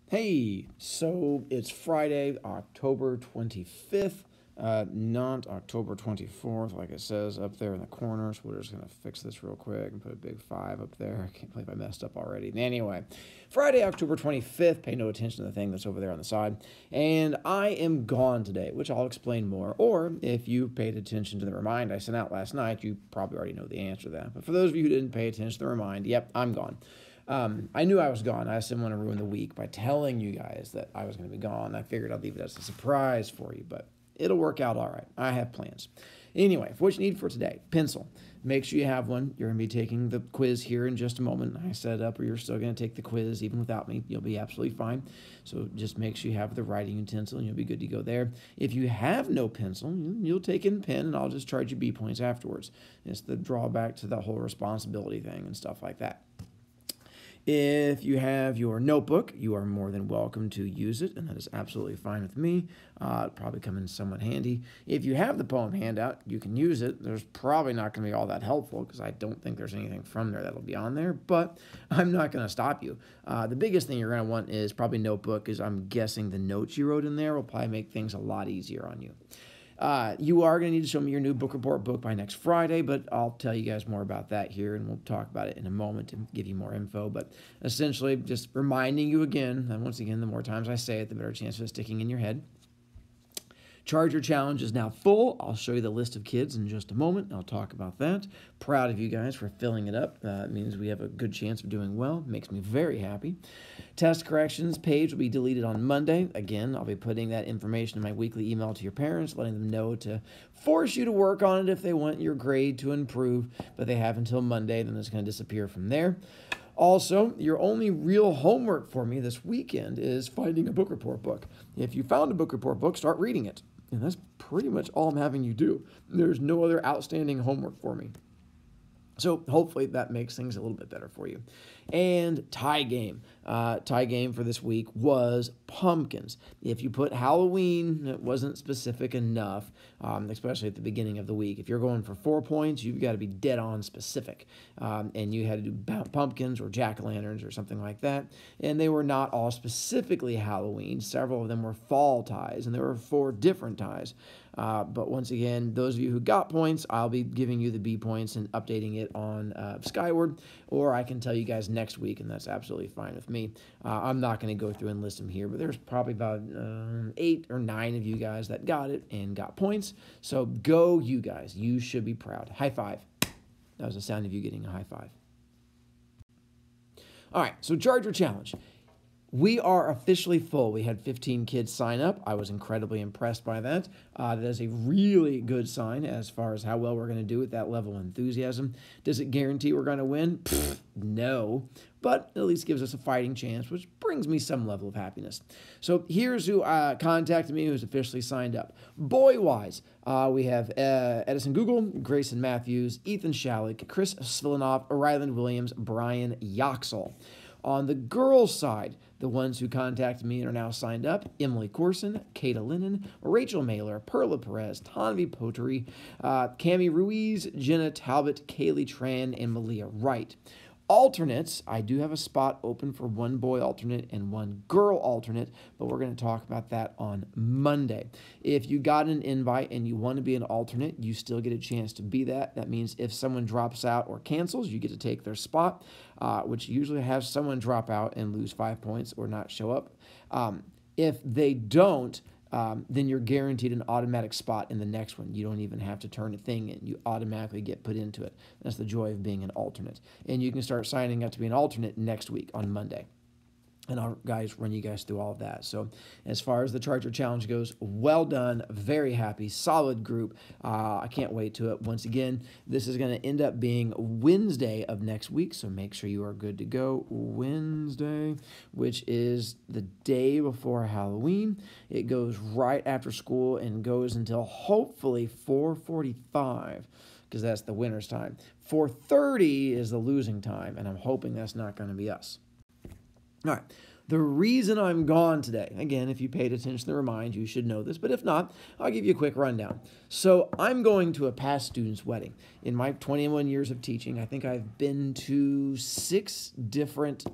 Hey, so it's Friday, October 25th, not October 24th, like it says up there in the corner. So we're just going to fix this real quick and put a big 5 up there. I can't believe I messed up already. Anyway, Friday, October 25th, pay no attention to the thing that's over there on the side. And I am gone today, which I'll explain more. Or if you paid attention to the remind I sent out last night, you probably already know the answer to that. But for those of you who didn't pay attention to the remind, yep, I'm gone. I knew I was gone. I just didn't want to ruin the week by telling you guys that I was going to be gone. I figured I'd leave it as a surprise for you, but it'll work out all right. I have plans. Anyway, for what you need for today, pencil. Make sure you have one. You're going to be taking the quiz here in just a moment. I set it up, or you're still going to take the quiz even without me. You'll be absolutely fine. So just make sure you have the writing utensil, and you'll be good to go there. If you have no pencil, you'll take in pen, and I'll just charge you B points afterwards. It's the drawback to the whole responsibility thing and stuff like that. If you have your notebook, you are more than welcome to use it, and that is absolutely fine with me. It'll probably come in somewhat handy. If you have the poem handout, you can use it. There's probably not going to be all that helpful because I don't think there's anything from there that'll be on there, but I'm not going to stop you. The biggest thing you're going to want is probably notebook, because I'm guessing the notes you wrote in there will probably make things a lot easier on you. You are going to need to show me your new book report book by next Friday, but I'll tell you guys more about that here, and we'll talk about it in a moment and give you more info. But essentially, just reminding you again, and once again, the more times I say it, the better chance of it sticking in your head. Charger Challenge is now full. I'll show you the list of kids in just a moment. I'll talk about that. Proud of you guys for filling it up. It means we have a good chance of doing well. Makes me very happy. Test corrections page will be deleted on Monday. Again, I'll be putting that information in my weekly email to your parents, letting them know to force you to work on it if they want your grade to improve, but they have until Monday, then it's going to disappear from there. Also, your only real homework for me this weekend is finding a book report book. If you found a book report book, start reading it. And that's pretty much all I'm having you do. There's no other outstanding homework for me. So hopefully that makes things a little bit better for you. And tie game. Tie game for this week was pumpkins. If you put Halloween, it wasn't specific enough, especially at the beginning of the week. If you're going for 4 points, you've got to be dead on specific. And you had to do pumpkins or jack-o'-lanterns or something like that. And they were not all specifically Halloween. Several of them were fall ties, and there were 4 different ties. But once again, those of you who got points, I'll be giving you the B points and updating it on Skyward, or I can tell you guys next week, and that's absolutely fine with me. I'm not going to go through and list them here, but there's probably about 8 or 9 of you guys that got it and got points. So go, you guys. You should be proud. High five. That was the sound of you getting a high five. All right, so Charger Challenge. We are officially full. We had 15 kids sign up. I was incredibly impressed by that. That is a really good sign as far as how well we're going to do with that level of enthusiasm. Does it guarantee we're going to win? No, but at least gives us a fighting chance, which brings me some level of happiness. So here's who contacted me, who's officially signed up. Boy-wise, we have Edison Google, Grayson Matthews, Ethan Shalik, Chris Svilanov, Ryland Williams, Brian Yoxall. On the girls' side, the ones who contacted me and are now signed up: Emily Corson, Kata Lennon, Rachel Mailer, Perla Perez, Tanvi Poteri, Cami Ruiz, Jenna Talbot, Kaylee Tran, and Malia Wright. Alternates, I do have a spot open for 1 boy alternate and 1 girl alternate, but we're going to talk about that on Monday. If you got an invite and you want to be an alternate, you still get a chance to be that. That means if someone drops out or cancels, you get to take their spot, which usually has someone drop out and lose 5 points or not show up. If they don't, then you're guaranteed an automatic spot in the next one. You don't even have to turn a thing in. You automatically get put into it. That's the joy of being an alternate. And you can start signing up to be an alternate next week on Monday. And I'll run you guys through all of that. So as far as the Charger Challenge goes, well done. Very happy. Solid group. I can't wait to it. Once again, this is going to end up being Wednesday of next week, so make sure you are good to go. Wednesday, which is the day before Halloween. It goes right after school and goes until hopefully 4:45, because that's the winner's time. 4:30 is the losing time, and I'm hoping that's not going to be us. All right, the reason I'm gone today, again, if you paid attention to the remind, you should know this, but if not, I'll give you a quick rundown. So I'm going to a past student's wedding. In my 21 years of teaching, I think I've been to 6 different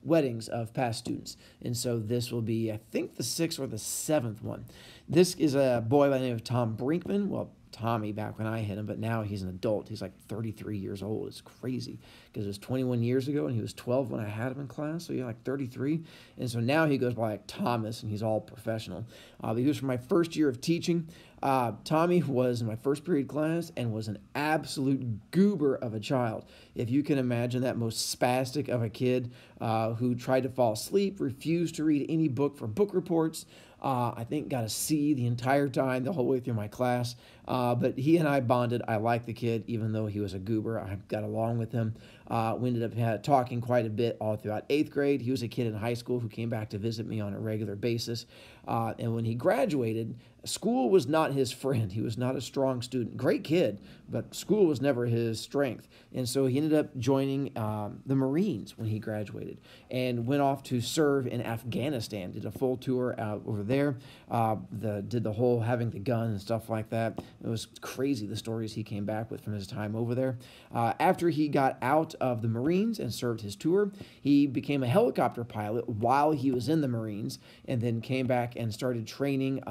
weddings of past students. And so this will be, I think, the 6th or the 7th one. This is a boy by the name of Tom Brinkman. Well, Tommy back when I hit him, but now he's an adult. He's like 33 years old. It's crazy because it was 21 years ago and he was 12 when I had him in class. So he's like 33. And so now he goes by like Thomas and he's all professional. But he was from my first year of teaching. Tommy was in my first period class and was an absolute goober of a child. If you can imagine that most spastic of a kid who tried to fall asleep, refused to read any book for book reports, I think got a C the entire time, the whole way through my class. But he and I bonded. I liked the kid, even though he was a goober. I got along with him. We ended up talking quite a bit all throughout 8th grade. He was a kid in high school who came back to visit me on a regular basis. And when he graduated, school was not his friend. He was not a strong student. Great kid, but school was never his strength. And so he ended up joining the Marines when he graduated and went off to serve in Afghanistan, did a full tour over there, did the whole having the gun and stuff like that. It was crazy, the stories he came back with from his time over there. After he got out of the Marines and served his tour, he became a helicopter pilot while he was in the Marines and then came back and started training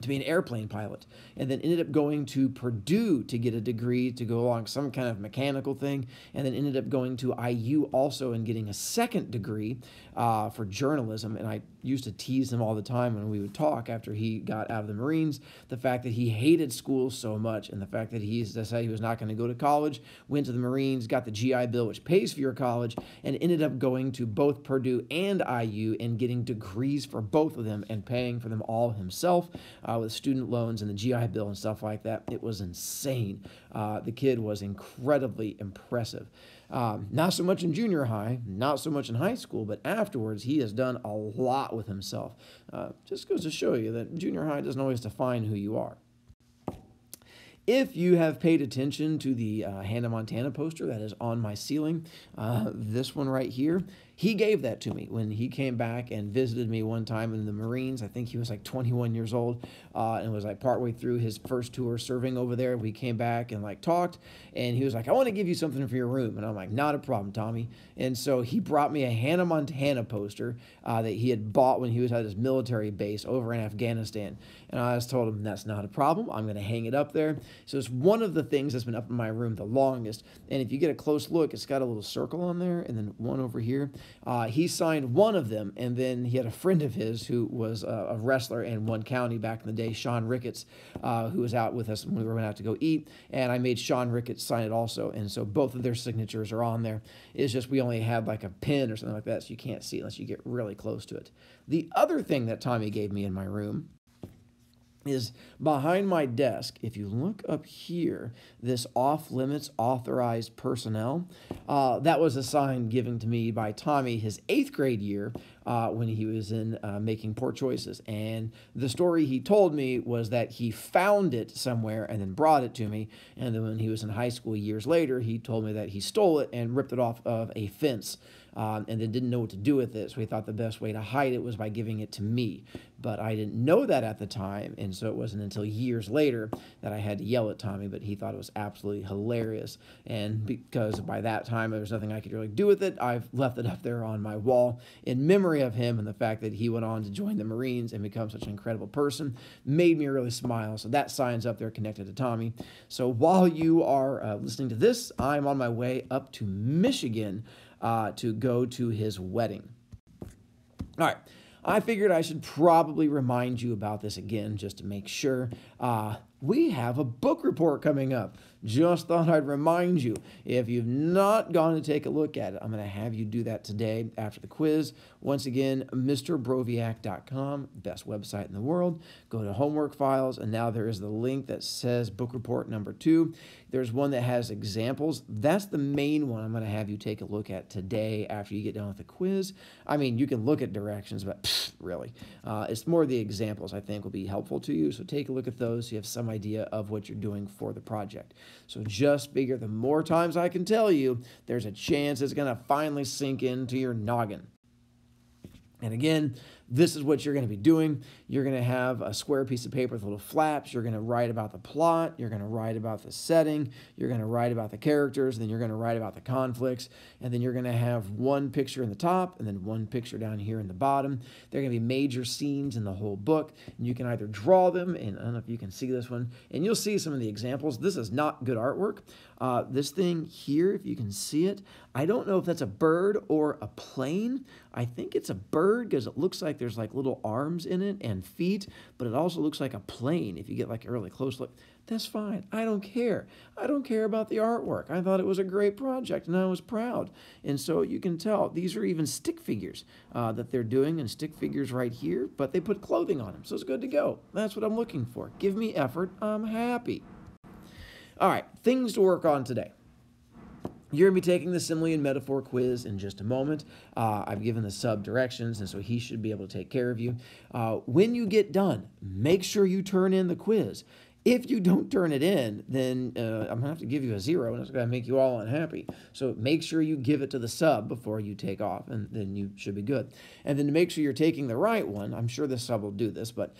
to be an airplane pilot, and then ended up going to Purdue to get a degree to go along some kind of mechanical thing, and then ended up going to IU also and getting a second degree for journalism. And I used to tease him all the time when we would talk after he got out of the Marines, the fact that he hated school so much and the fact that he decided he was not going to go to college, went to the Marines, got the GI Bill, which pays for your college, and ended up going to both Purdue and IU and getting degrees for both of them and paying for them all himself with student loans and the GI Bill and stuff like that. It was insane. The kid was incredibly impressive. Not so much in junior high, not so much in high school, but afterwards he has done a lot with himself. Just goes to show you that junior high doesn't always define who you are. If you have paid attention to the Hannah Montana poster that is on my ceiling, this one right here, he gave that to me when he came back and visited me one time in the Marines. I think he was like 21 years old and was like partway through his first tour serving over there. We came back and like talked, and he was like, I want to give you something for your room. And I'm like, not a problem, Tommy. And so he brought me a Hannah Montana poster that he had bought when he was at his military base over in Afghanistan. And I just told him, that's not a problem. I'm going to hang it up there. So it's one of the things that's been up in my room the longest. And if you get a close look, it's got a little circle on there and then one over here. He signed one of them, and then he had a friend of his who was a wrestler in one county back in the day, Sean Ricketts, who was out with us when we went out to go eat, and I made Sean Ricketts sign it also, and so both of their signatures are on there. It's just we only had like a pin or something like that, so you can't see unless you get really close to it. The other thing that Tommy gave me in my room is behind my desk. If you look up here, this off-limits authorized personnel, that was a sign given to me by Tommy his 8th grade year when he was in Making Poor Choices. And the story he told me was that he found it somewhere and then brought it to me. And then when he was in high school years later, he told me that he stole it and ripped it off of a fence. And then didn't know what to do with it, so he thought the best way to hide it was by giving it to me. But I didn't know that at the time, and so it wasn't until years later that I had to yell at Tommy, but he thought it was absolutely hilarious. And because by that time there was nothing I could really do with it, I've left it up there on my wall in memory of him, and the fact that he went on to join the Marines and become such an incredible person made me really smile. So that sign's up there connected to Tommy. So while you are listening to this, I'm on my way up to Michigan to go to his wedding. All right, I figured I should probably remind you about this again just to make sure. We have a book report coming up. Just thought I'd remind you. If you've not gone to take a look at it, I'm going to have you do that today after the quiz. Once again, MrBroviac.com, best website in the world. Go to homework files, and now there is the link that says book report number 2. There's one that has examples. That's the main one I'm going to have you take a look at today after you get done with the quiz. I mean, you can look at directions, but really, it's more the examples I think will be helpful to you. So take a look at those so you have some idea of what you're doing for the project. So just figure the more times I can tell you, there's a chance it's going to finally sink into your noggin. And again, this is what you're going to be doing. You're going to have a square piece of paper with little flaps. You're going to write about the plot. You're going to write about the setting. You're going to write about the characters. Then you're going to write about the conflicts. And then you're going to have one picture in the top and then one picture down here in the bottom. There are going to be major scenes in the whole book. And you can either draw them, and I don't know if you can see this one, and you'll see some of the examples. This is not good artwork. This thing here, if you can see it, I don't know if that's a bird or a plane. I think it's a bird because it looks like there's like little arms in it and feet, but it also looks like a plane if you get like a really close look. That's fine. I don't care. I don't care about the artwork. I thought it was a great project and I was proud. And so you can tell these are even stick figures that they're doing, and stick figures right here, but they put clothing on them. So it's good to go. That's what I'm looking for. Give me effort. I'm happy. All right, things to work on today. You're going to be taking the simile and metaphor quiz in just a moment. I've given the sub directions, and so he should be able to take care of you. When you get done, make sure you turn in the quiz. If you don't turn it in, then I'm going to have to give you a 0, and it's going to make you all unhappy. So make sure you give it to the sub before you take off, and then you should be good. And then to make sure you're taking the right one, I'm sure the sub will do this, but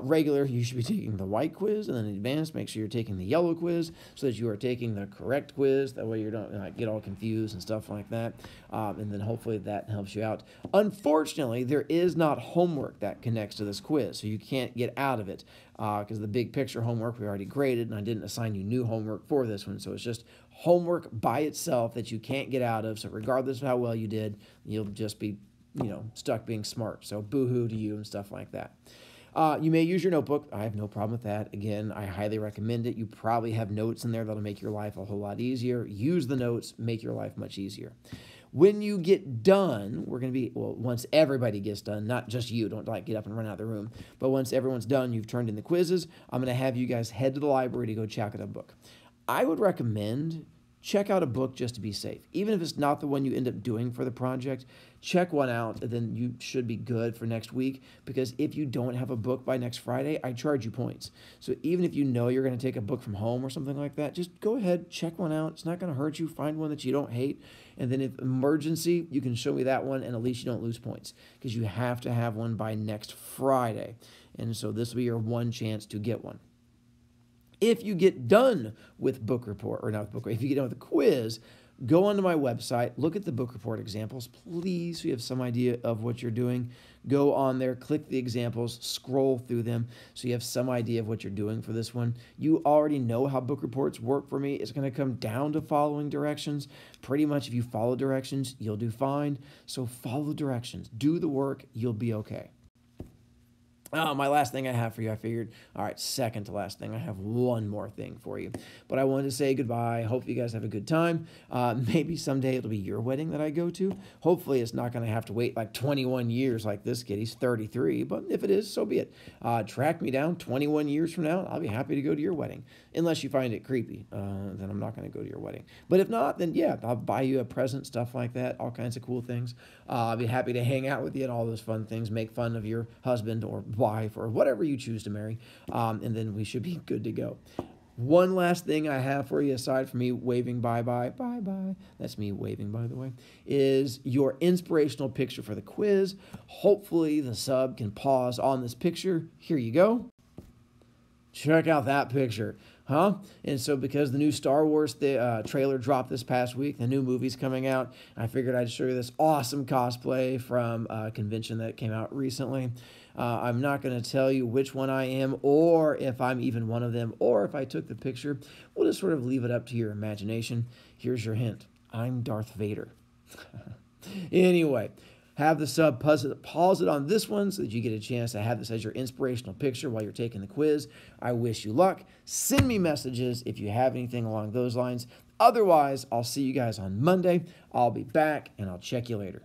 regular, you should be taking the white quiz, and then advanced, make sure you're taking the yellow quiz so that you are taking the correct quiz. That way you don't get all confused and stuff like that. And then hopefully that helps you out. Unfortunately, there is not homework that connects to this quiz, so you can't get out of it. Because the big picture homework we already graded, and I didn't assign you new homework for this one. So it's just homework by itself that you can't get out of. So regardless of how well you did, you'll just be, stuck being smart. So boo-hoo to you and stuff like that. You may use your notebook. I have no problem with that. Again, I highly recommend it. You probably have notes in there that'll make your life a whole lot easier. Use the notes, make your life much easier. When you get done, we're going to be, once everybody gets done, not just you, don't get up and run out of the room, but once everyone's done, you've turned in the quizzes, I'm going to have you guys head to the library to go check out a book. I would recommend check out a book just to be safe. Even if it's not the one you end up doing for the project, check one out, and then you should be good for next week, because if you don't have a book by next Friday, I charge you points. So even if you know you're going to take a book from home or something like that, just go ahead, check one out. It's not going to hurt you. Find one that you don't hate, and then if emergency, you can show me that one, and at least you don't lose points, because you have to have one by next Friday. And so this will be your one chance to get one. If you get done with book report, or not with book report, if you get done with the quiz, go onto my website, look at the book report examples, please, so you have some idea of what you're doing. Go on there, click the examples, scroll through them, so you have some idea of what you're doing for this one. You already know how book reports work for me. It's going to come down to following directions. Pretty much if you follow directions, you'll do fine. So follow directions. Do the work. You'll be okay. My last thing I have for you, I figured, all right, second to last thing, I have one more thing for you. But I wanted to say goodbye. Hope you guys have a good time. Maybe someday it'll be your wedding that I go to. Hopefully it's not going to have to wait like 21 years like this kid. He's 33, but if it is, so be it. Track me down 21 years from now. I'll be happy to go to your wedding. Unless you find it creepy, then I'm not going to go to your wedding. But if not, then yeah, I'll buy you a present, stuff like that, all kinds of cool things. I'll be happy to hang out with you and all those fun things, make fun of your husband or wife or whatever you choose to marry, and then we should be good to go. One last thing I have for you, aside from me waving bye-bye, bye-bye, that's me waving, by the way, is your inspirational picture for the quiz. Hopefully the sub can pause on this picture. Here you go. Check out that picture. And so because the new Star Wars trailer dropped this past week, the new movie's coming out, I figured I'd show you this awesome cosplay from a convention that came out recently. I'm not going to tell you which one I am, or if I'm even one of them, or if I took the picture. We'll just sort of leave it up to your imagination. Here's your hint. I'm Darth Vader. Anyway, have the sub pause it on this one so that you get a chance to have this as your inspirational picture while you're taking the quiz. I wish you luck. Send me messages if you have anything along those lines. Otherwise, I'll see you guys on Monday. I'll be back, and I'll check you later.